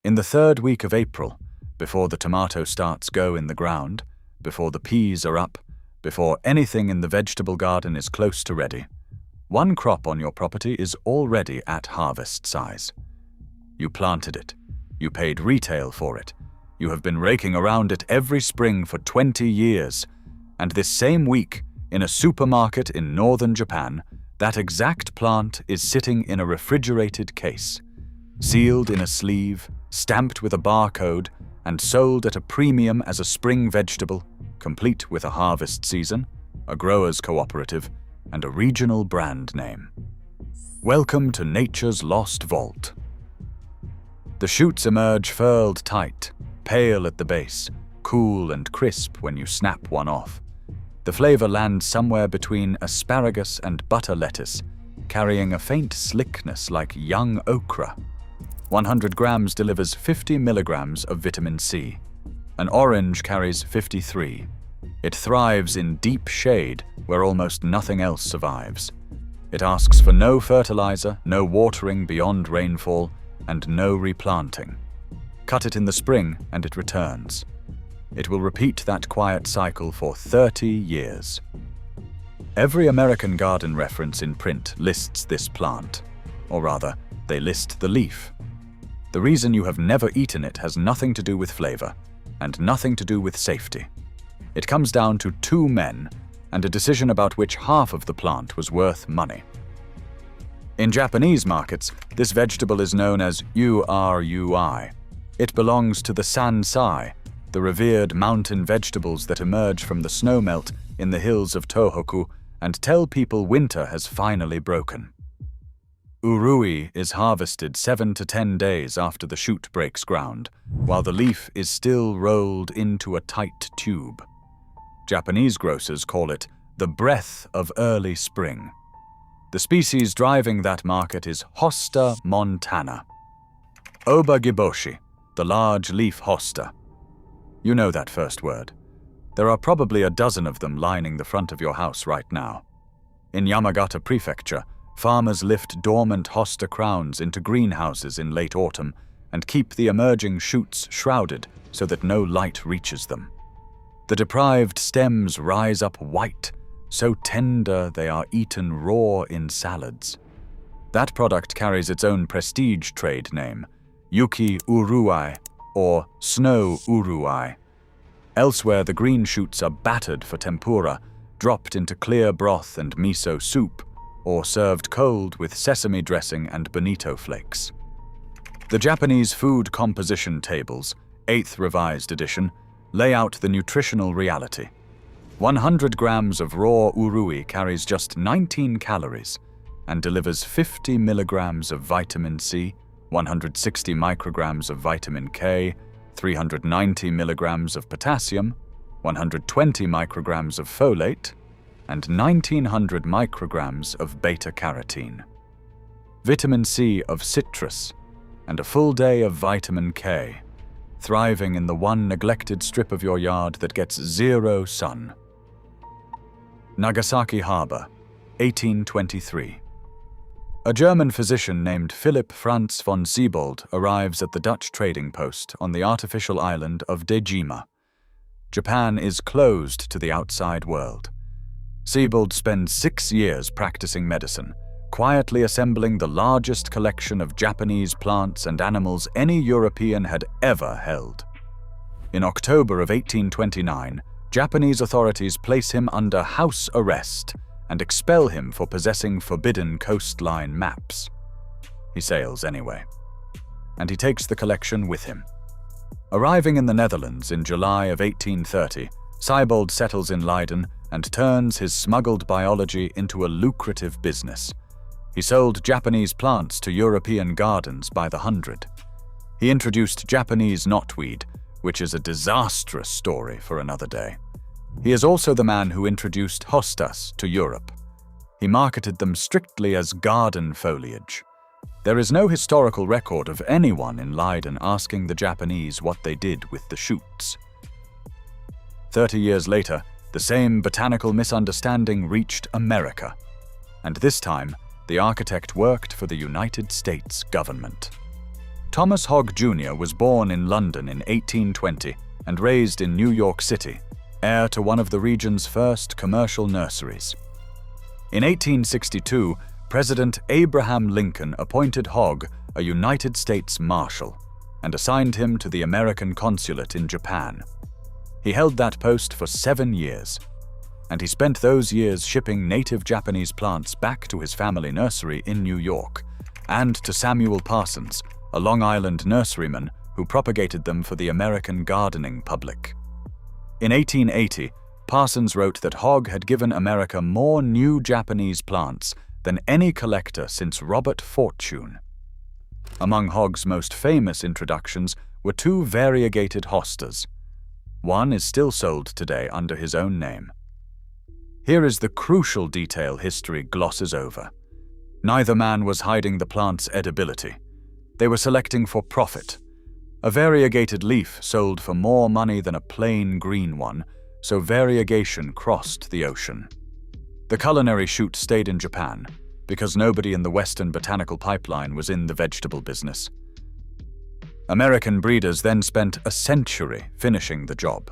In the third week of April, before the tomato starts go in the ground, before the peas are up, before anything in the vegetable garden is close to ready, one crop on your property is already at harvest size. You planted it. You paid retail for it. You have been raking around it every spring for 20 years. And this same week, in a supermarket in northern Japan, that exact plant is sitting in a refrigerated case, sealed in a sleeve, stamped with a barcode, and sold at a premium as a spring vegetable, complete with a harvest season, a growers' cooperative, and a regional brand name. Welcome to nature's lost vault. The shoots emerge furled tight, pale at the base, cool and crisp when you snap one off. The flavor lands somewhere between asparagus and butter lettuce, carrying a faint slickness like young okra. 100 grams delivers 50 milligrams of vitamin C. An orange carries 53. It thrives in deep shade where almost nothing else survives. It asks for no fertilizer, no watering beyond rainfall, and no replanting. Cut it in the spring and it returns. It will repeat that quiet cycle for 30 years. Every American garden reference in print lists this plant, or rather, they list the leaf. The reason you have never eaten it has nothing to do with flavor, and nothing to do with safety. It comes down to two men, and a decision about which half of the plant was worth money. In Japanese markets, this vegetable is known as Urui. It belongs to the sansai, the revered mountain vegetables that emerge from the snowmelt in the hills of Tohoku and tell people winter has finally broken. Urui is harvested 7 to 10 days after the shoot breaks ground, while the leaf is still rolled into a tight tube. Japanese grocers call it the breath of early spring. The species driving that market is Hosta montana. Oba giboshi, the large leaf hosta. You know that first word. There are probably a dozen of them lining the front of your house right now. In Yamagata Prefecture, farmers lift dormant hosta crowns into greenhouses in late autumn and keep the emerging shoots shrouded so that no light reaches them. The deprived stems rise up white, so tender they are eaten raw in salads. That product carries its own prestige trade name, Yuki Urui or Snow Urui. Elsewhere, the green shoots are battered for tempura, dropped into clear broth and miso soup, or served cold with sesame dressing and bonito flakes. The Japanese food composition tables, 8th revised edition, lay out the nutritional reality. 100 grams of raw urui carries just 19 calories and delivers 50 milligrams of vitamin C, 160 micrograms of vitamin K, 390 milligrams of potassium, 120 micrograms of folate, and 1900 micrograms of beta-carotene. Vitamin C of citrus, and a full day of vitamin K, thriving in the one neglected strip of your yard that gets 0 sun. Nagasaki Harbor, 1823. A German physician named Philipp Franz von Siebold arrives at the Dutch trading post on the artificial island of Dejima. Japan is closed to the outside world. Siebold spends 6 years practicing medicine, quietly assembling the largest collection of Japanese plants and animals any European had ever held. In October of 1829, Japanese authorities place him under house arrest and expel him for possessing forbidden coastline maps. He sails anyway, and he takes the collection with him. Arriving in the Netherlands in July of 1830, Siebold settles in Leiden and turns his smuggled biology into a lucrative business. He sold Japanese plants to European gardens by the hundred. He introduced Japanese knotweed, which is a disastrous story for another day. He is also the man who introduced hostas to Europe. He marketed them strictly as garden foliage. There is no historical record of anyone in Leiden asking the Japanese what they did with the shoots. 30 years later, the same botanical misunderstanding reached America, and this time, the architect worked for the United States government. Thomas Hogg Jr. was born in London in 1820 and raised in New York City, heir to one of the region's first commercial nurseries. In 1862, President Abraham Lincoln appointed Hogg a United States Marshal and assigned him to the American consulate in Japan. He held that post for 7 years, and he spent those years shipping native Japanese plants back to his family nursery in New York and to Samuel Parsons, a Long Island nurseryman who propagated them for the American gardening public. In 1880, Parsons wrote that Hogg had given America more new Japanese plants than any collector since Robert Fortune. Among Hogg's most famous introductions were 2 variegated hostas. One is still sold today under his own name. Here is the crucial detail history glosses over. Neither man was hiding the plant's edibility. They were selecting for profit. A variegated leaf sold for more money than a plain green one, so variegation crossed the ocean. The culinary shoot stayed in Japan, because nobody in the Western botanical pipeline was in the vegetable business. American breeders then spent a century finishing the job.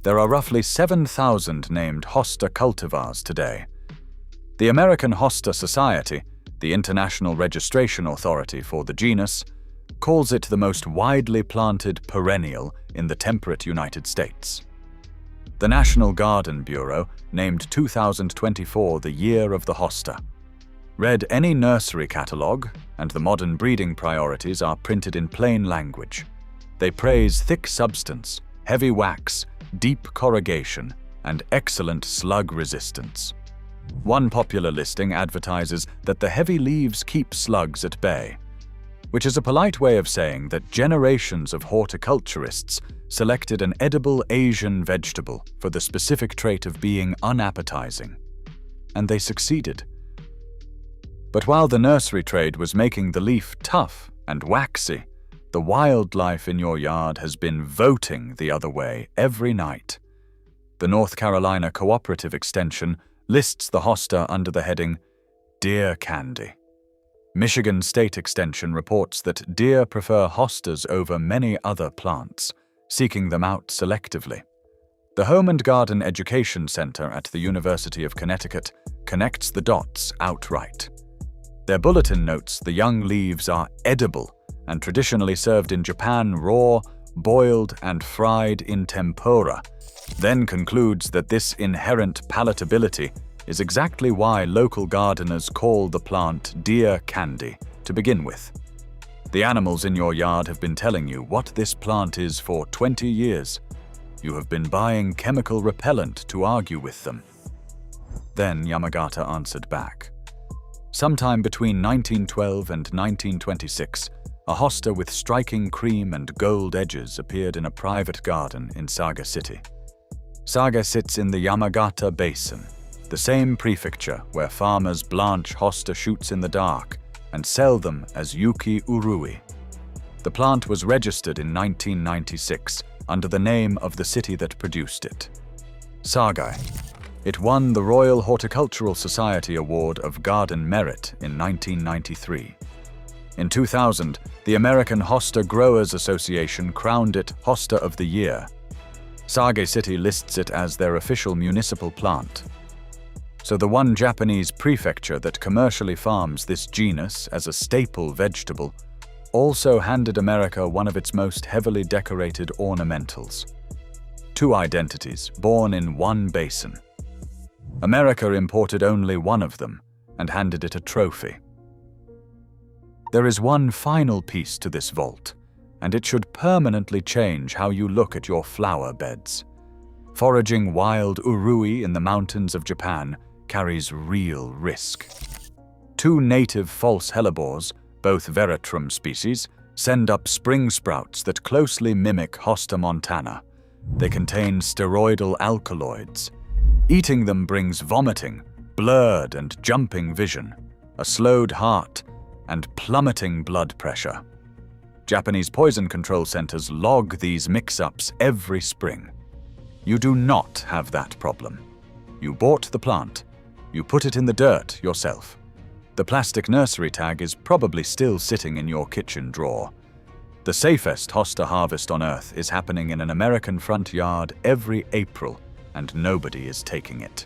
There are roughly 7,000 named Hosta cultivars today. The American Hosta Society, the international registration authority for the genus, calls it the most widely planted perennial in the temperate United States. The National Garden Bureau named 2024 the Year of the Hosta. Read any nursery catalogue, and the modern breeding priorities are printed in plain language. They praise thick substance, heavy wax, deep corrugation, and excellent slug resistance. One popular listing advertises that the heavy leaves keep slugs at bay, which is a polite way of saying that generations of horticulturists selected an edible Asian vegetable for the specific trait of being unappetizing. And they succeeded. But while the nursery trade was making the leaf tough and waxy, the wildlife in your yard has been voting the other way every night. The North Carolina Cooperative Extension lists the hosta under the heading Deer Candy. Michigan State Extension reports that deer prefer hostas over many other plants, seeking them out selectively. The Home and Garden Education Center at the University of Connecticut connects the dots outright. Their bulletin notes the young leaves are edible and traditionally served in Japan raw, boiled, and fried in tempura, then concludes that this inherent palatability is exactly why local gardeners call the plant deer candy to begin with. The animals in your yard have been telling you what this plant is for 20 years. You have been buying chemical repellent to argue with them. Then Yamagata answered back. Sometime between 1912 and 1926, a hosta with striking cream and gold edges appeared in a private garden in Saga City. Saga sits in the Yamagata Basin, the same prefecture where farmers blanch hosta shoots in the dark and sell them as Yuki Urui. The plant was registered in 1996 under the name of the city that produced it, Sagai. It won the Royal Horticultural Society Award of Garden Merit in 1993. In 2000, the American Hosta Growers Association crowned it Hosta of the Year. Sage City lists it as their official municipal plant. So the one Japanese prefecture that commercially farms this genus as a staple vegetable also handed America one of its most heavily decorated ornamentals. 2 identities, born in one basin. America imported only one of them and handed it a trophy. There is one final piece to this vault, and it should permanently change how you look at your flower beds. Foraging wild urui in the mountains of Japan carries real risk. 2 native false hellebores, both veratrum species, send up spring sprouts that closely mimic Hosta montana. They contain steroidal alkaloids. Eating them brings vomiting, blurred and jumping vision, a slowed heart, and plummeting blood pressure. Japanese poison control centers log these mix-ups every spring. You do not have that problem. You bought the plant. You put it in the dirt yourself. The plastic nursery tag is probably still sitting in your kitchen drawer. The safest Hosta harvest on Earth is happening in an American front yard every April, and nobody is taking it.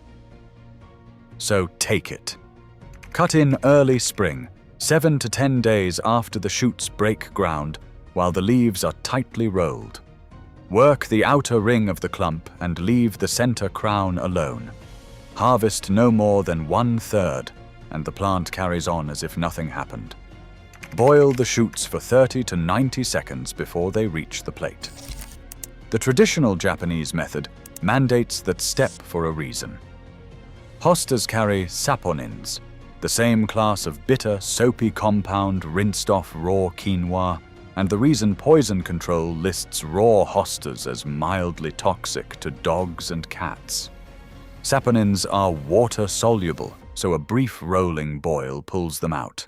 So take it. Cut in early spring, 7 to 10 days after the shoots break ground, while the leaves are tightly rolled. Work the outer ring of the clump and leave the center crown alone. Harvest no more than 1/3, and the plant carries on as if nothing happened. Boil the shoots for 30 to 90 seconds before they reach the plate. The traditional Japanese method mandates that step for a reason. Hostas carry saponins, the same class of bitter, soapy compound rinsed off raw quinoa, and the reason poison control lists raw hostas as mildly toxic to dogs and cats. Saponins are water-soluble, so a brief rolling boil pulls them out.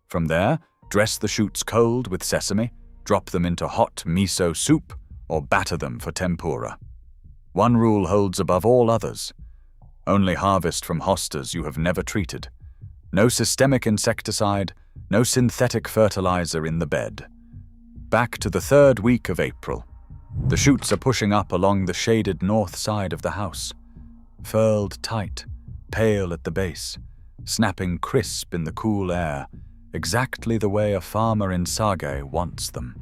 From there, dress the shoots cold with sesame, drop them into hot miso soup, or batter them for tempura. One rule holds above all others. Only harvest from hostas you have never treated. No systemic insecticide, no synthetic fertilizer in the bed. Back to the 3rd week of April. The shoots are pushing up along the shaded north side of the house. Furled tight, pale at the base, snapping crisp in the cool air, exactly the way a farmer in Sage wants them.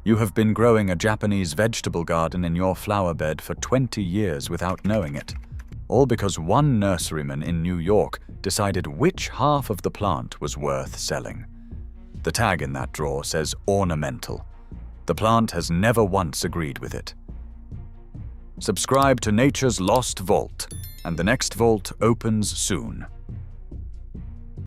You have been growing a Japanese vegetable garden in your flower bed for 20 years without knowing it, all because one nurseryman in New York decided which half of the plant was worth selling. The tag in that drawer says Ornamental. The plant has never once agreed with it. Subscribe to Nature's Lost Vault, and the next vault opens soon.